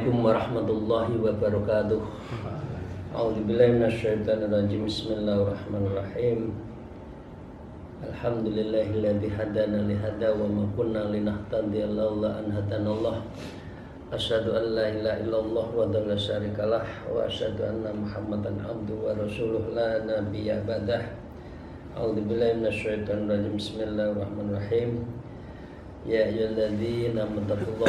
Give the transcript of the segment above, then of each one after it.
Assalamualaikum warahmatullahi wabarakatuh. A'udzubillahi minasyaitonirrajim. Bismillahirrahmanirrahim. Alhamdulillahilladzi hadana li hada wa ma kunna linahtadiya laula an hadanallah. Asyhadu an la ilaha illallah wa la syarikalah wa asyhadu anna Muhammadan abduhu wa rasuluh la nabiyya ba'dah. A'udzubillahi minasyaitonirrajim. Bismillahirrahmanirrahim. Ya ayyuhalladzina amanu wa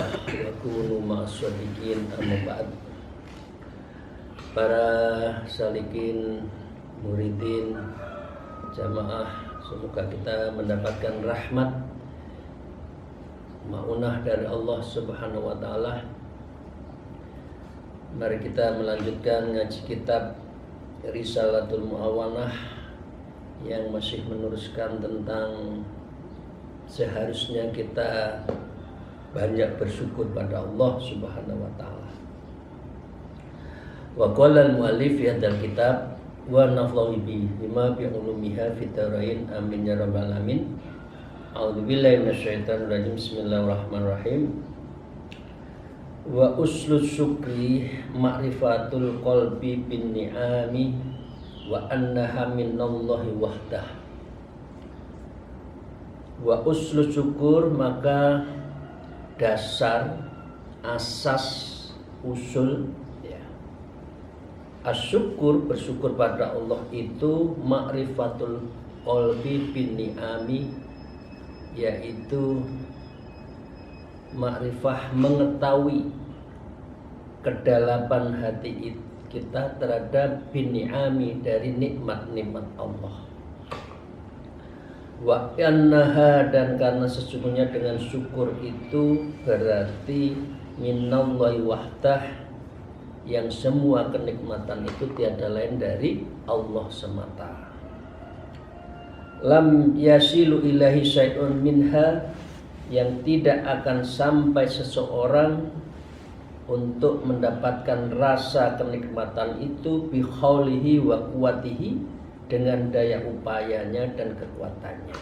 kunu ma'as-shadiqin, amma ba'd. Para salikin, muridin, jamaah, semoga kita mendapatkan rahmat maunah dari Allah Subhanahu wa taala. Mari kita melanjutkan ngaji kitab Risalatul Mu'awanah yang masih meneruskan tentang seharusnya kita banyak bersyukur pada Allah Subhanahu wa taala. Wa qala al-mu'allif fi hadzal kitab wa nafa'u bi bima bi ulumiha fi tarain amin ya rabbal alamin. A'udzubillahi minasyaitonir rajim. Bismillahirrahmanirrahim. Wa uslus syukri ma'rifatul qalbi bin ni'ami wa annaha minallahi wahdah. Wa uslu syukur, maka dasar, asas, usul ya. Asyukur, bersyukur pada Allah itu ma'rifatul qalbi bin ni'ami, yaitu ma'rifah, mengetahui kedalapan hati kita terhadap bin ni'ami, dari nikmat-nikmat Allah. Wa annaha, dan karena sesungguhnya dengan syukur itu berarti minallahi wahdah, yang semua kenikmatan itu tiada lain dari Allah semata. Lam yasilu ilahi syai'un minha, yang tidak akan sampai seseorang untuk mendapatkan rasa kenikmatan itu bi khaulihi wa quwwatihi, dengan daya upayanya dan kekuatannya.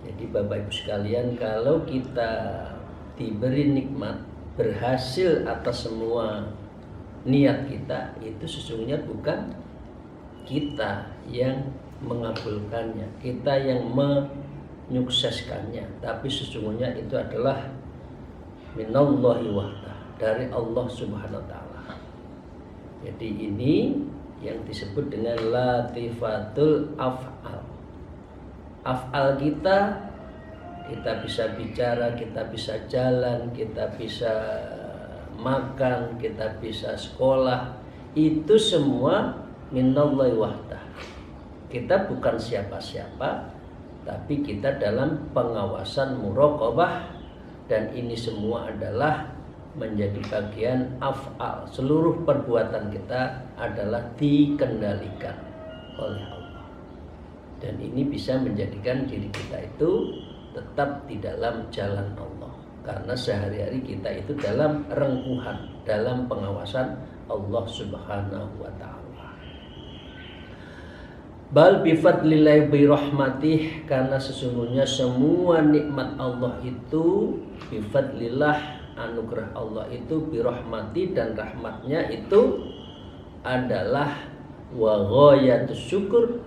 Jadi Bapak Ibu sekalian, kalau kita diberi nikmat, berhasil atas semua niat kita, itu sesungguhnya bukan kita yang mengabulkannya, kita yang menyukseskannya, tapi sesungguhnya itu adalah minallahi wahdah, dari Allah Subhanahu wa taala. Jadi ini yang disebut dengan latifatul af'al. Af'al kita bisa bicara, kita bisa jalan, kita bisa makan, kita bisa sekolah, itu semua minallahi wahdah. Kita bukan siapa-siapa, tapi kita dalam pengawasan muraqabah, dan ini semua adalah menjadi bagian af'al. Seluruh perbuatan kita adalah dikendalikan oleh Allah, dan ini bisa menjadikan diri kita itu tetap di dalam jalan Allah, karena sehari-hari kita itu dalam rengkuhan, dalam pengawasan Allah Subhanahu wa ta'ala. Bal bifadlillahi birahmatih, karena sesungguhnya semua nikmat Allah itu bifadlillah, anugerah Allah itu birahmati, dan rahmatnya itu adalah wa ghayatus syukur,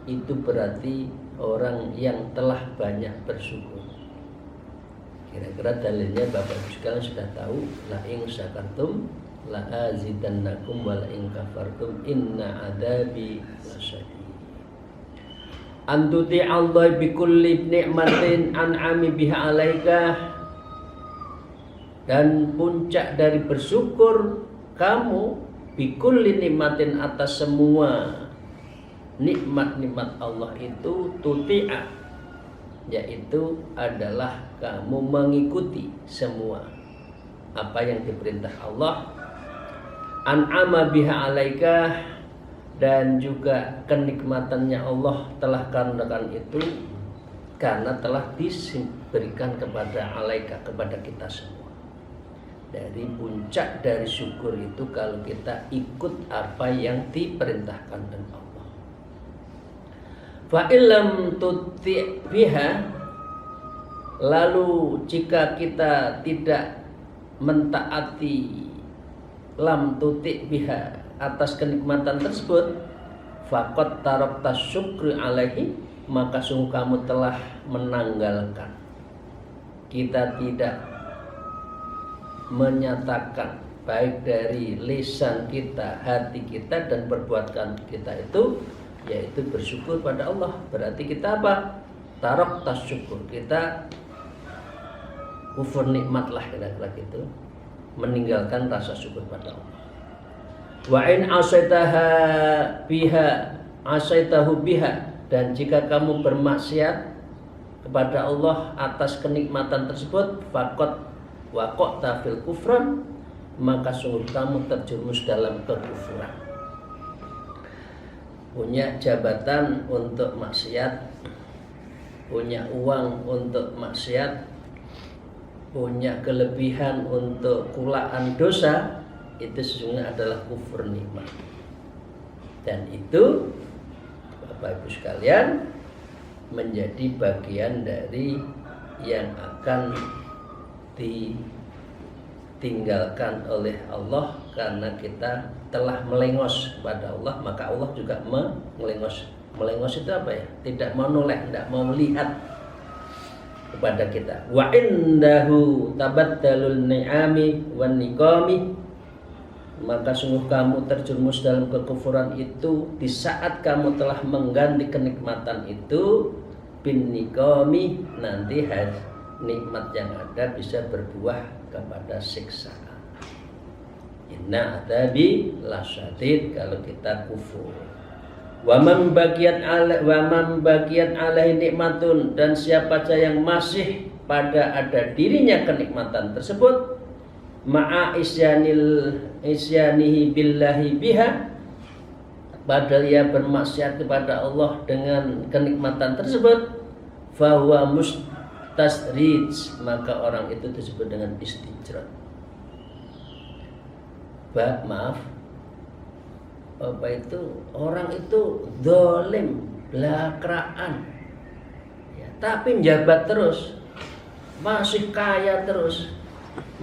itu berarti orang yang telah banyak bersyukur. Kira-kira dalilnya Bapak Ibu sekalian sudah tahu, la in syakartum la azidannakum wa la in kafartum inna adabi lasyadid. Antuti Allah bi kulli ni'matin an'ami biha alaika, dan puncak dari bersyukur kamu bikulli nikmatin, atas semua nikmat-nikmat Allah itu tuti'a, yaitu adalah kamu mengikuti semua apa yang diperintah Allah. An'ama biha alaika, dan juga kenikmatannya Allah telah karenakan itu, karena telah diberikan kepada alaika, kepada kita semua. Dari puncak dari syukur itu kalau kita ikut apa yang diperintahkan oleh Allah. Fa illam tuti' biha, lalu jika kita tidak mentaati lam tutik biha atas kenikmatan tersebut, faqad tarakta syukri alaihi, maka sungguh kamu telah menanggalkan. Kita tidak menyatakan baik dari lisan kita, hati kita, dan perbuatan kita itu yaitu bersyukur pada Allah. Berarti kita apa? Tarakta syukur, kita kufur nikmat lah, kira-kira gitu, meninggalkan rasa syukur pada Allah. Wa in asaitaha biha asaitahu biha, dan jika kamu bermaksiat kepada Allah atas kenikmatan tersebut, faqad waqa'ta fil kufran, maka sungguh kamu terjerumus dalam kekufuran. Punya jabatan untuk maksiat, punya uang untuk maksiat, punya kelebihan untuk kulaan dosa, itu sesungguhnya adalah kufur nikmat. Dan itu Bapak Ibu sekalian menjadi bagian dari yang akan ditinggalkan oleh Allah karena kita telah melengos kepada Allah, maka Allah juga melengos. Melengos itu apa ya? Tidak mau noleh, tidak mau melihat kepada kita. Wa indahu tabaddalul ni'ami wan niqami, maka sungguh kamu terjerumus dalam kekufuran itu di saat kamu telah mengganti kenikmatan itu bin niqami, nanti nikmat yang ada bisa berbuah kepada siksaan. Inna adabi lasyadid, kalau kita kufur. Wa man bagiyat alaihi nikmatun, dan siapa saja yang masih pada ada dirinya kenikmatan tersebut, ma'a isyanihi billahi biha, padahal ia bermaksiat kepada Allah dengan kenikmatan tersebut, fahuwa mustasrij, maka orang itu disebut dengan istijrat. Maaf, apa itu? Orang itu zalim, belakraan, ya, tapi menjabat terus, masih kaya terus,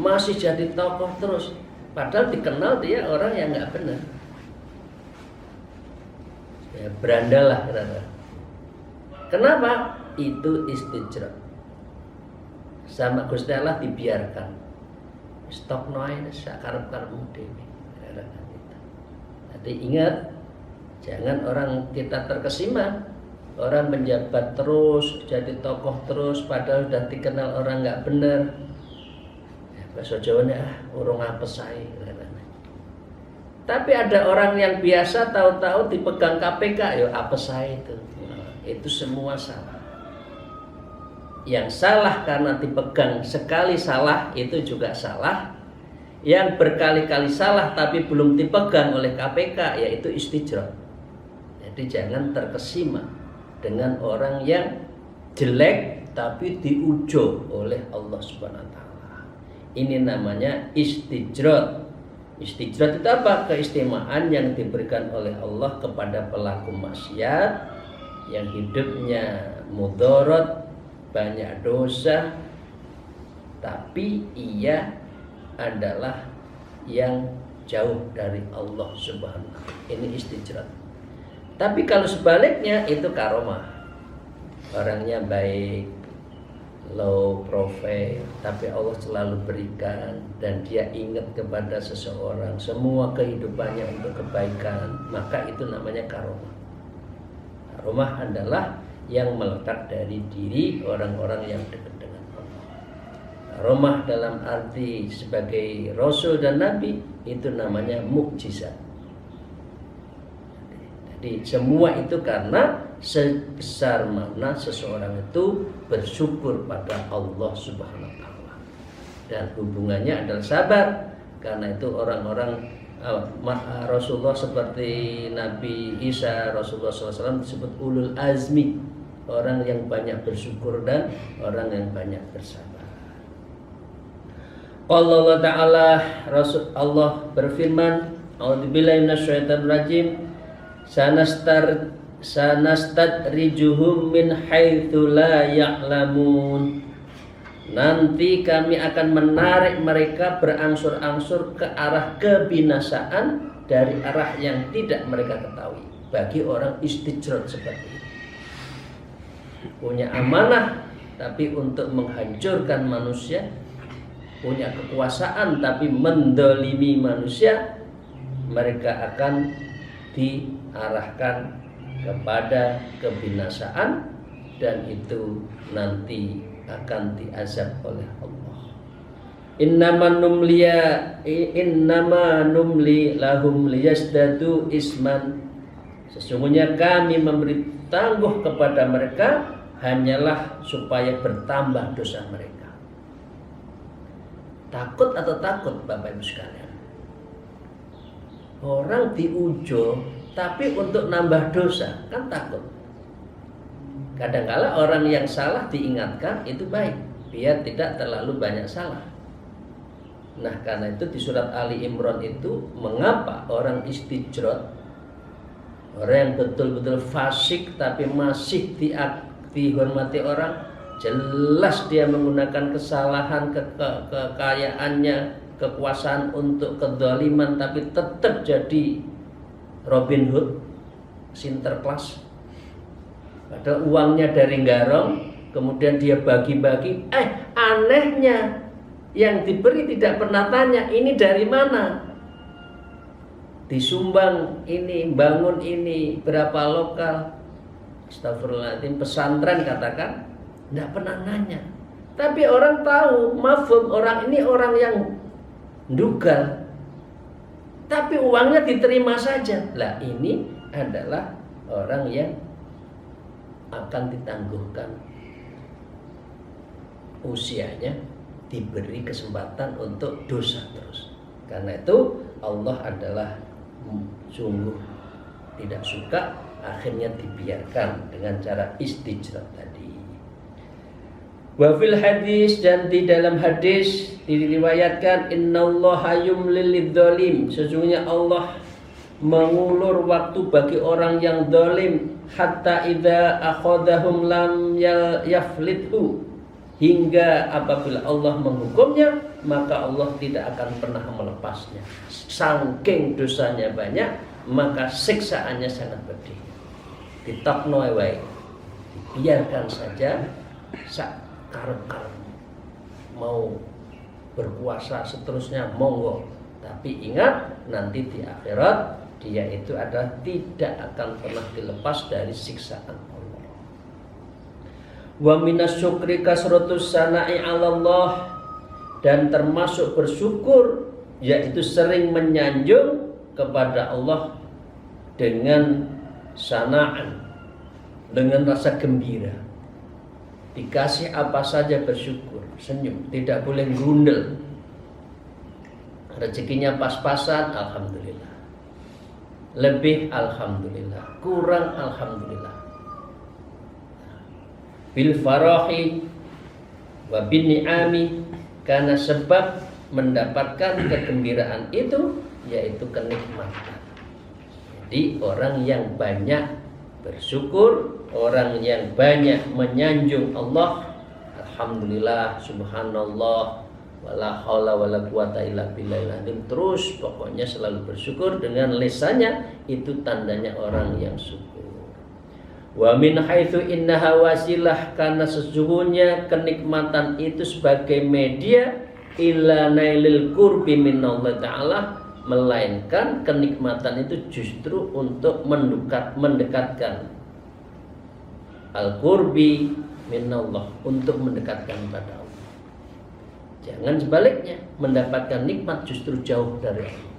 masih jadi tokoh terus, padahal dikenal dia orang yang nggak benar. Ya, berandalah kira-kira. Kenapa? Itu istijrat. Sama Gusti Allah dibiarkan. Stok noe sakarep-karepmu dhewe. Jadi ingat, jangan orang kita terkesima, orang menjabat terus, jadi tokoh terus, padahal sudah dikenal orang nggak benar. Ya, bahasa Jawanya urung apes sae. Tapi ada orang yang biasa tahu-tahu dipegang KPK, ya apes sae itu. Nah, itu semua salah. Yang salah karena dipegang sekali salah itu juga salah. Yang berkali-kali salah tapi belum dipegang oleh KPK yaitu istijrat. Jadi jangan terkesima dengan orang yang jelek tapi diujo oleh Allah Subhanahu wa taala. Ini namanya istijrat. Istijrat itu apa? Keistimewaan yang diberikan oleh Allah kepada pelaku maksiat yang hidupnya mudarat, banyak dosa, tapi ia adalah yang jauh dari Allah Subhanahu wa ta'ala. Ini istijrat. Tapi kalau sebaliknya itu karomah. Orangnya baik, low profile, tapi Allah selalu berikan, dan dia ingat kepada seseorang semua kehidupannya untuk kebaikan, maka itu namanya karomah. Karomah adalah yang melekat dari diri orang-orang yang dekat dengan Allah. Karomah dalam arti sebagai Rasul dan Nabi itu namanya mukjizat. Jadi semua itu karena sebesar mana seseorang itu bersyukur pada Allah Subhanahu wa taala. Dan hubungannya adalah sabar. Karena itu orang-orang Rasulullah seperti Nabi Isa, Rasulullah SAW disebut ulul azmi, orang yang banyak bersyukur dan orang yang banyak bersabar. Allah Ta'ala, Rasul Allah berfirman, A'udzubillahi minasyaitonir rajim, sanastadrijuhum min haitsu la ya'lamun, nanti kami akan menarik mereka berangsur-angsur ke arah kebinasaan dari arah yang tidak mereka ketahui. Bagi orang istijrad seperti ini, punya amanah tapi untuk menghancurkan manusia, punya kekuasaan tapi mendolimi manusia, mereka akan diarahkan kepada kebinasaan, dan itu nanti akan diazab oleh Allah. Innama numli lahum liyazdadu isman. Sesungguhnya kami memberi tangguh kepada mereka hanyalah supaya bertambah dosa mereka. Takut atau takut Bapak Ibu sekalian? Orang diujo tapi untuk nambah dosa, kan takut. Kadang-kala orang yang salah diingatkan itu baik, biar tidak terlalu banyak salah. Nah, karena itu di surat Ali Imran itu, mengapa orang istijrad, orang yang betul-betul fasik tapi masih dihormati orang, jelas dia menggunakan kesalahan, kekayaannya, kekuasaan untuk kedzaliman, tapi tetap jadi Robin Hood, Sinterklas. Padahal uangnya dari Garong, kemudian dia bagi-bagi. Anehnya yang diberi tidak pernah tanya ini dari mana. Disumbang ini, bangun ini, berapa lokal. Astagfirullahaladzim, pesantren katakan, tidak pernah nanya. Tapi orang tahu, mafhum, orang ini orang yang dugal, tapi uangnya diterima saja. Lah, ini adalah orang yang akan ditangguhkan usianya, diberi kesempatan untuk dosa terus. Karena itu Allah adalah sungguh tidak suka, akhirnya dibiarkan dengan cara istijrad tadi. Wa fil hadis, dan di dalam hadis diriwayatkan, innallaha yumlil lidzalim, sesungguhnya Allah mengulur waktu bagi orang yang zalim, hatta idza akhadahum lam yaflithu, hingga apabila Allah menghukumnya maka Allah tidak akan pernah melepasnya. Saking dosanya banyak, maka siksaannya sangat pedih. Ditokno wae, dibiarkan saja sak karep-karep, mau berkuasa seterusnya monggo, tapi ingat nanti di akhirat dia itu adalah tidak akan pernah dilepas dari siksaan Allah. Wa minas syukri kasratus sana'i 'alallah, dan termasuk bersyukur yaitu sering menyanjung kepada Allah dengan sana'an, dengan rasa gembira. Dikasih apa saja bersyukur, senyum, tidak boleh gundel. Rezekinya pas-pasan, alhamdulillah. Lebih, alhamdulillah. Kurang, alhamdulillah. Bil farahi wa bin ni'ami, karena sebab mendapatkan kegembiraan itu yaitu kenikmatan. Jadi orang yang banyak bersyukur, orang yang banyak menyanjung Allah, alhamdulillah, subhanallah, wala haula wala quwata illa billahil azim, terus pokoknya selalu bersyukur dengan lisannya, itu tandanya orang yang syukur. Wa min haitsu innaha wasilah, karena sesungguhnya kenikmatan itu sebagai media ila nailil qurbi minallah ta'ala, melainkan kenikmatan itu justru untuk mendekatkan al-qurbi minallah, untuk mendekatkan pada Allah. Jangan sebaliknya, mendapatkan nikmat justru jauh dari Allah.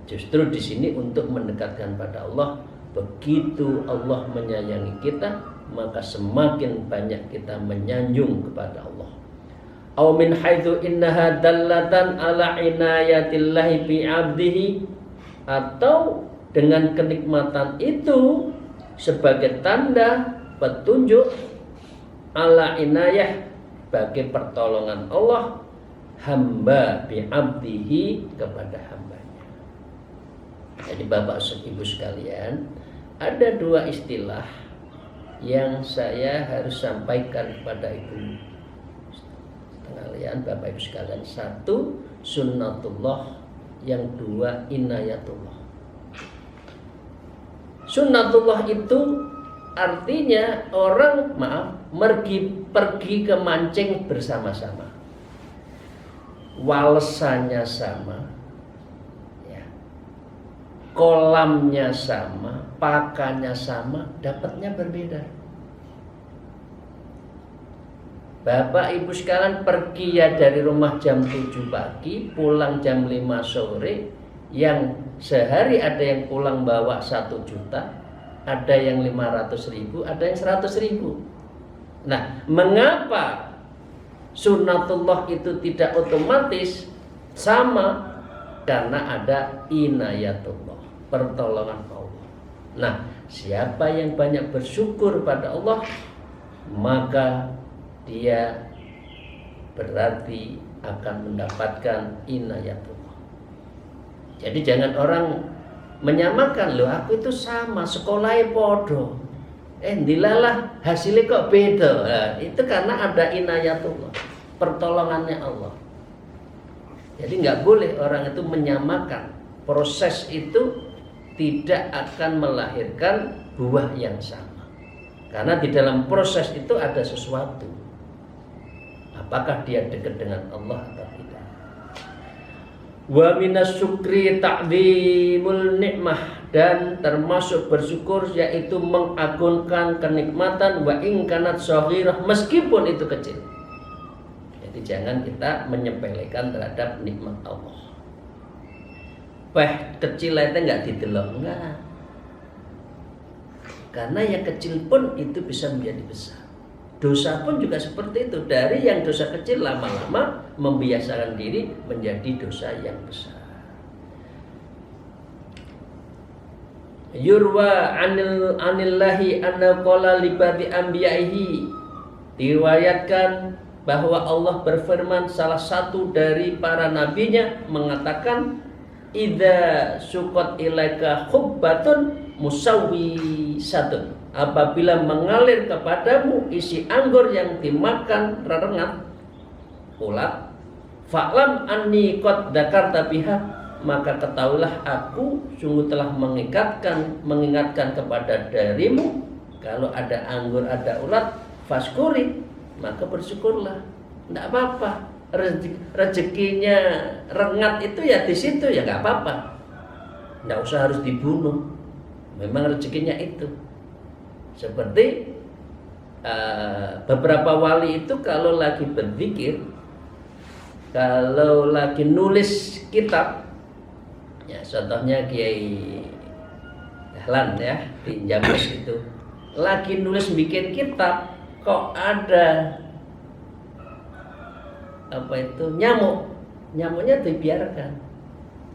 Justru di sini untuk mendekatkan pada Allah. Begitu Allah menyayangi kita, maka semakin banyak kita menyanjung kepada Allah. Aw min haitsu innaha dallatan ala inayatillahi bi 'abdihi, atau dengan kenikmatan itu sebagai tanda petunjuk ala inayah, bagi pertolongan Allah hamba bi 'abdihi, kepada hambanya. Jadi Bapak Ibu sekalian, ada dua istilah yang saya harus sampaikan kepada Ibu pengalihan Bapak Ibu sekalian. Satu, sunnatullah. Yang dua, inayatullah. Sunnatullah itu artinya orang pergi ke mancing bersama-sama, walesannya sama, ya, kolamnya sama, pakannya sama, dapatnya berbeda. Bapak Ibu sekalian pergi ya dari rumah jam 7 pagi, pulang jam 5 sore, yang sehari ada yang pulang bawa 1 juta, ada yang 500.000, ada yang 100.000. Nah, mengapa sunnatullah itu tidak otomatis sama? Karena ada inayatullah, pertolongan Allah. Nah, siapa yang banyak bersyukur pada Allah, maka dia berarti akan mendapatkan inayatullah. Jadi jangan orang menyamakan, loh aku itu sama, sekolahnya podo, dilalah hasilnya kok beda. Nah, itu karena ada inayatullah, pertolongannya Allah. Jadi nggak boleh orang itu menyamakan. Proses itu tidak akan melahirkan buah yang sama, karena di dalam proses itu ada sesuatu. Apakah dia dekat dengan Allah atau tidak? Wa minas syukri ta'dhimul nikmah, dan termasuk bersyukur yaitu mengagungkan kenikmatan, wa in kanat shaghirah, meskipun itu kecil. Jadi jangan kita menyepelekan terhadap nikmat Allah. Kecil itu enggak didelok, enggak. Karena yang kecil pun itu bisa menjadi besar. Dosa pun juga seperti itu. Dari yang dosa kecil lama-lama membiasakan diri menjadi dosa yang besar. Yurwa anillahi anna qala li ba'di anbiya'ihi, diriwayatkan bahwa Allah berfirman, salah satu dari para nabinya mengatakan, idza suqat ilaika hubbatun musawwisatun, apabila mengalir kepadamu isi anggur yang dimakan rerengat ulat, fa'lam anni qad dzakarta biha, maka ketahuilah aku sungguh telah mengingatkan kepada darimu, kalau ada anggur ada ulat, faskuri, maka bersyukurlah. Tidak apa-apa, rezekinya rengat itu ya di situ ya, nggak apa-apa, nggak usah harus dibunuh, memang rezekinya itu. Seperti beberapa wali itu kalau lagi berzikir, kalau lagi nulis kitab, ya contohnya Kiai Dahlan ya di Jamus itu, lagi nulis bikin kitab, kok ada nyamuknya dibiarkan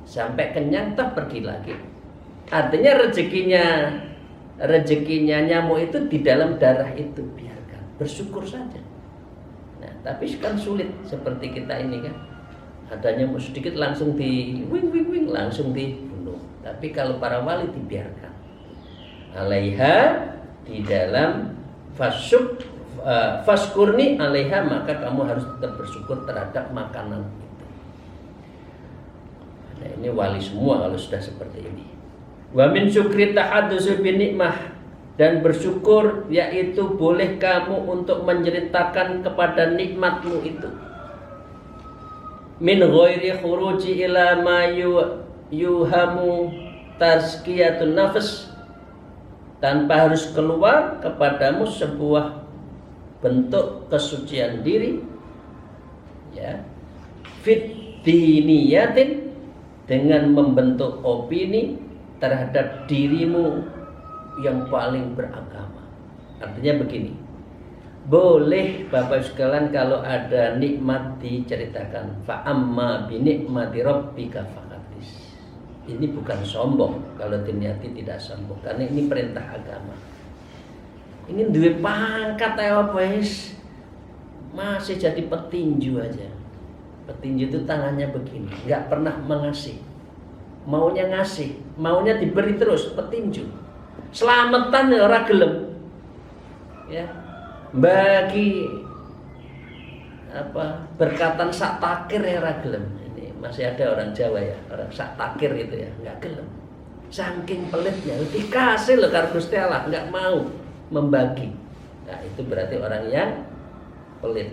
sampai kenyang, tak pergi lagi. Artinya rezekinya nyamuk itu di dalam darah itu, biarkan, bersyukur saja. Nah, tapi kan sulit seperti kita ini kan, ada nyamuk sedikit langsung di wing langsung dibunuh. Tapi kalau para wali dibiarkan. Alaiha, di dalam faskurni alaiha, maka kamu harus tetap bersyukur terhadap makanan itu. Nah, ini wali semua kalau sudah seperti ini. Wa min syukri tahaddusu bin nikmah, dan bersyukur yaitu boleh kamu untuk menceritakan kepada nikmatmu itu. Min ghairi khuruji ila ma yuhamu tazkiyatun nafs, tanpa harus keluar kepadamu sebuah bentuk kesucian diri, ya, fit diniyatin, dengan membentuk opini terhadap dirimu yang paling beragama. Artinya begini, boleh Bapak sekalian kalau ada nikmat diceritakan, fa amma bi nikmati rabbika fahadits. Ini bukan sombong, kalau diniati tidak sombong, karena ini perintah agama. Ini duwe pangkat apa wis, masih jadi petinju aja. Petinju itu tangannya begini, nggak pernah mengasih, maunya ngasih, maunya diberi terus, petinju. Selamatan ora gelem, ya, bagi berkatan sak takir ya ora gelem. Ini masih ada orang Jawa ya, orang sak takir itu ya, enggak gelem. Saking pelitnya, dikasih loh karo Gusti Allah, enggak mau membagi. Nah, itu berarti orang yang pelit.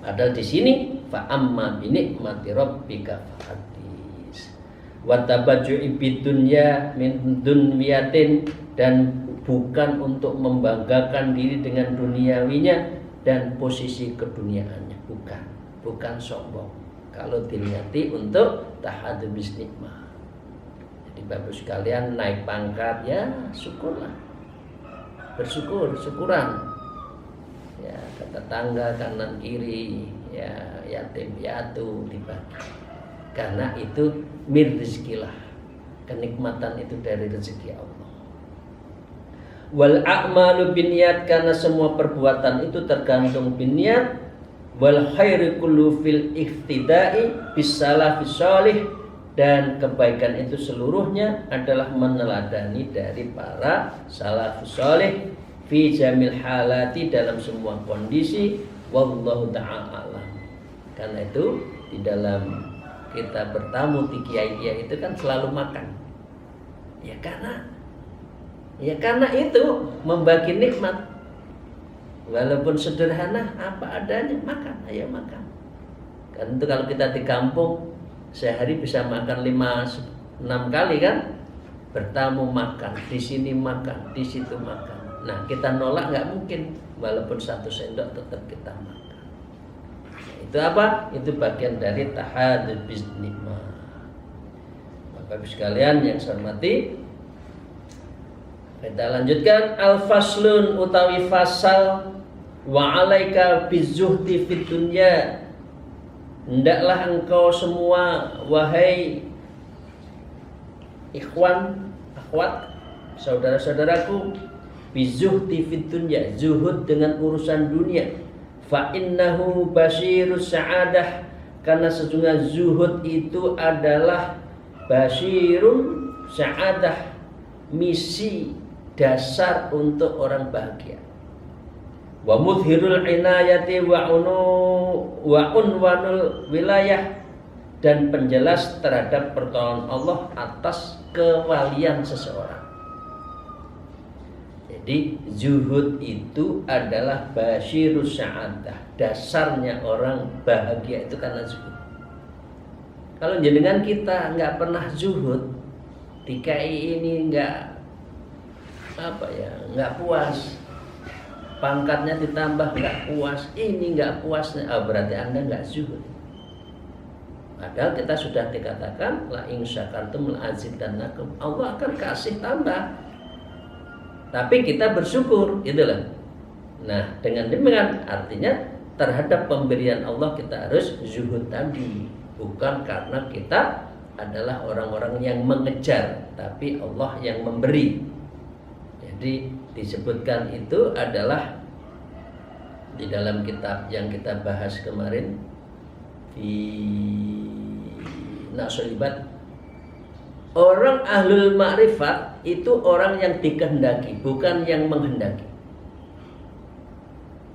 Padahal di sini fa amma bi nikmati rabbika fahaddits. Wa tabajju'i bidunya min dunyatin, dan bukan untuk membanggakan diri dengan duniawinya dan posisi keduniaannya, bukan sombong. Kalau diniati untuk tahadzubis nikmah. Jadi Bapak sekalian naik pangkat ya syukurlah. Syukuran. Ya, ke tetangga kanan kiri, ya yatim piatu dibagi. Karena itu mir rezekilah. Kenikmatan itu dari rezeki Allah. Wal a'malu binniyat, karena semua perbuatan itu tergantung binniyat. Wal khairu kullu fil iqtida'i bis salafis shalih, dan kebaikan itu seluruhnya adalah meneladani dari para salafus shalih fi jamil halati, dalam semua kondisi. Wallahu ta'ala alam. Karena itu di dalam kita bertamu di kiai-kiai itu kan selalu makan. Ya karena itu membagi nikmat. Walaupun sederhana apa adanya, makan, ayo makan. Kan itu kalau kita di kampung sehari bisa makan 5-6 kali kan? Bertamu makan, di sini makan, di situ makan. Nah, kita nolak nggak mungkin, walaupun 1 sendok tetap kita makan. Nah, itu apa? Itu bagian dari tahadzubis nikmah. Bapak-Ibu sekalian yang saya hormati, kita lanjutkan al-faslun utawi fasal wa alaika bizuhdi fid dunya. Hendaklah engkau semua wahai ikhwan, akhwat, saudara-saudaraku, bizuhdi fid dunya, zuhud dengan urusan dunia. Fa innahu basyirus sa'adah, karena sesungguhnya zuhud itu adalah basyirun sa'adah, misi dasar untuk orang bahagia. Wa mudhirul inayati wa unwanul wilayah, dan penjelas terhadap pertolongan Allah atas kewalian seseorang. Jadi zuhud itu adalah basyirus sa'adah, dasarnya orang bahagia itu karena zuhud. Kalau jenengan kita nggak pernah zuhud, DKI ini nggak puas, pangkatnya ditambah nggak puas, ini nggak puasnya, berarti Anda nggak zuhud. Padahal kita sudah dikatakan la in syakartum la azidannakum, Allah akan kasih tambah. Tapi kita bersyukur, gitu loh. Nah, dengan demikian artinya terhadap pemberian Allah kita harus zuhud tadi, bukan karena kita adalah orang-orang yang mengejar, tapi Allah yang memberi. Jadi disebutkan itu adalah di dalam kitab yang kita bahas kemarin di Nasulibat. Orang ahlul ma'rifat itu orang yang dikehendaki, bukan yang menghendaki.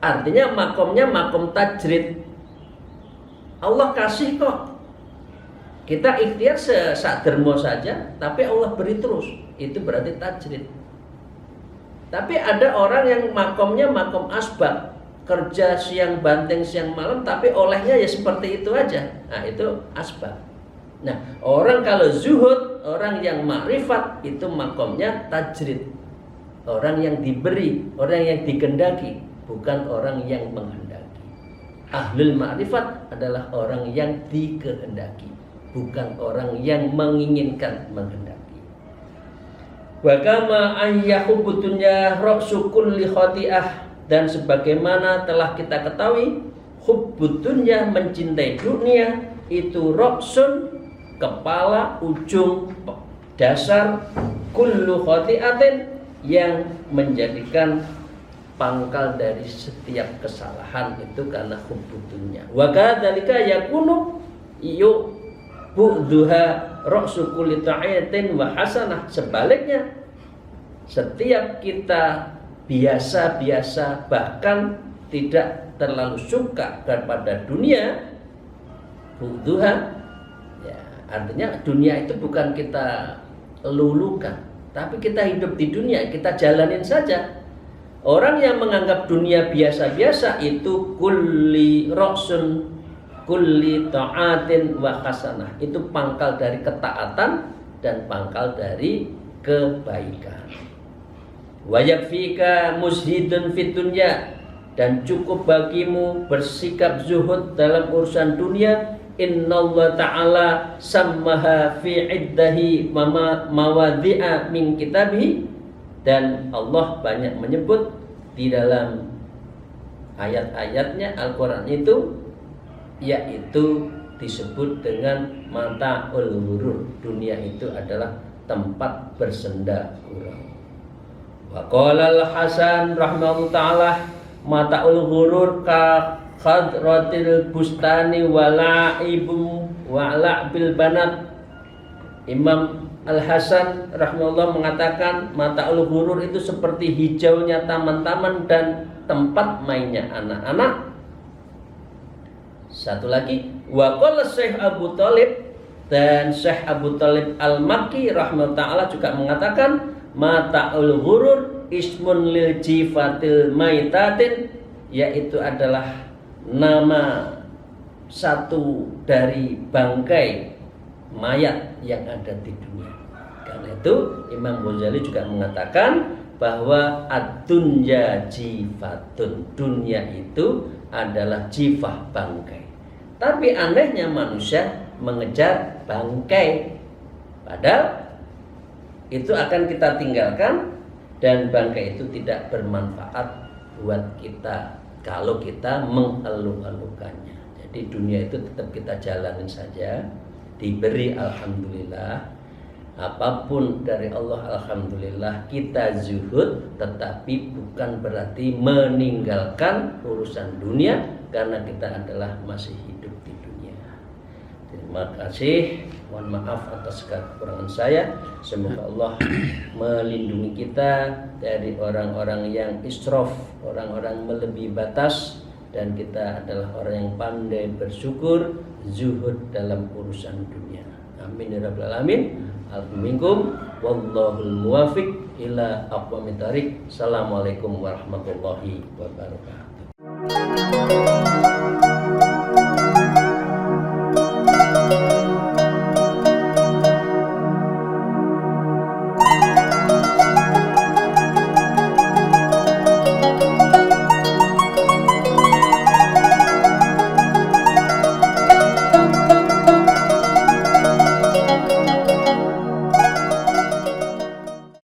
Artinya makomnya makom tajrid. Allah kasih kok. Kita ikhtiar seadermo saja, tapi Allah beri terus. Itu berarti tajrid. Tapi ada orang yang makomnya makom asbab, kerja siang banting siang malam, tapi olehnya ya seperti itu aja. Nah, itu asbab. Nah, orang kalau zuhud, orang yang ma'rifat, itu makomnya tajrid. Orang yang diberi, orang yang dikehendaki, bukan orang yang menghendaki. Ahlul ma'rifat adalah orang yang dikehendaki, bukan orang yang menginginkan menghendaki. Wa kama an yahubbud dunya ra'su kulli khati'ah, dan sebagaimana telah kita ketahui, hubbud dunya, mencintai dunia, itu ra'sun, kepala, ujung, dasar, kullu khati'atin, yang menjadikan pangkal dari setiap kesalahan itu karena hubbud dunya. Wa kadzalika yakunu bu'duha ra'su kulli ta'iyatin wa hasanah. Sebaliknya, setiap kita biasa-biasa, bahkan tidak terlalu suka kepada dunia, buduha, ya, artinya dunia itu bukan kita lulukan, tapi kita hidup di dunia, kita jalanin saja. Orang yang menganggap dunia biasa-biasa itu kulli roksun, kulli ta'atin wa hasanah. Itu pangkal dari ketaatan dan pangkal dari kebaikan. Wa yakfika mushidun fit dunya, dan cukup bagimu bersikap zuhud dalam urusan dunia. Innallaha ta'ala sammaha fi iddahi mawadhi'a min kitabih, dan Allah banyak menyebut di dalam ayat-ayatnya Al-Quran itu, yaitu disebut dengan mata'ul ghurur. Dunia itu adalah tempat bersenda gurau. Wa qala Al-Hasan rahimahullah ta'ala, mata'ul ghurur ka khadratil bustani wala'ibum wala'bil banat. Imam Al-Hasan rahimahullah mengatakan mata'ul ghurur itu seperti hijaunya taman-taman dan tempat mainnya anak-anak. Satu lagi, wa qala Syekh Abu Thalib, dan Syekh Abu Thalib Al-Makki rahimahullah ta'ala juga mengatakan mata'ul ghurur ismun lil jifatil maitatin, yaitu adalah nama satu dari bangkai mayat yang ada di dunia. Karena itu Imam Ghazali juga mengatakan bahwa ad-dunya jifatun, dunia itu adalah jifah, bangkai. Tapi anehnya manusia mengejar bangkai, padahal itu akan kita tinggalkan, dan bangkai itu tidak bermanfaat buat kita kalau kita mengeluh-elukannya. Jadi dunia itu tetap kita jalanin saja, diberi alhamdulillah, apapun dari Allah alhamdulillah, kita zuhud, tetapi bukan berarti meninggalkan urusan dunia, karena kita adalah masih hidup di dunia. Terima kasih, mohon maaf atas kekurangan saya. Semoga Allah melindungi kita dari orang-orang yang israf, orang-orang melebihi batas, dan kita adalah orang yang pandai bersyukur, zuhud dalam urusan dunia. Amin ya rabbal alamin. Alhamdulillah, wallahul muwafiq ila aqwamit thariq. Assalamualaikum warahmatullahi wabarakatuh.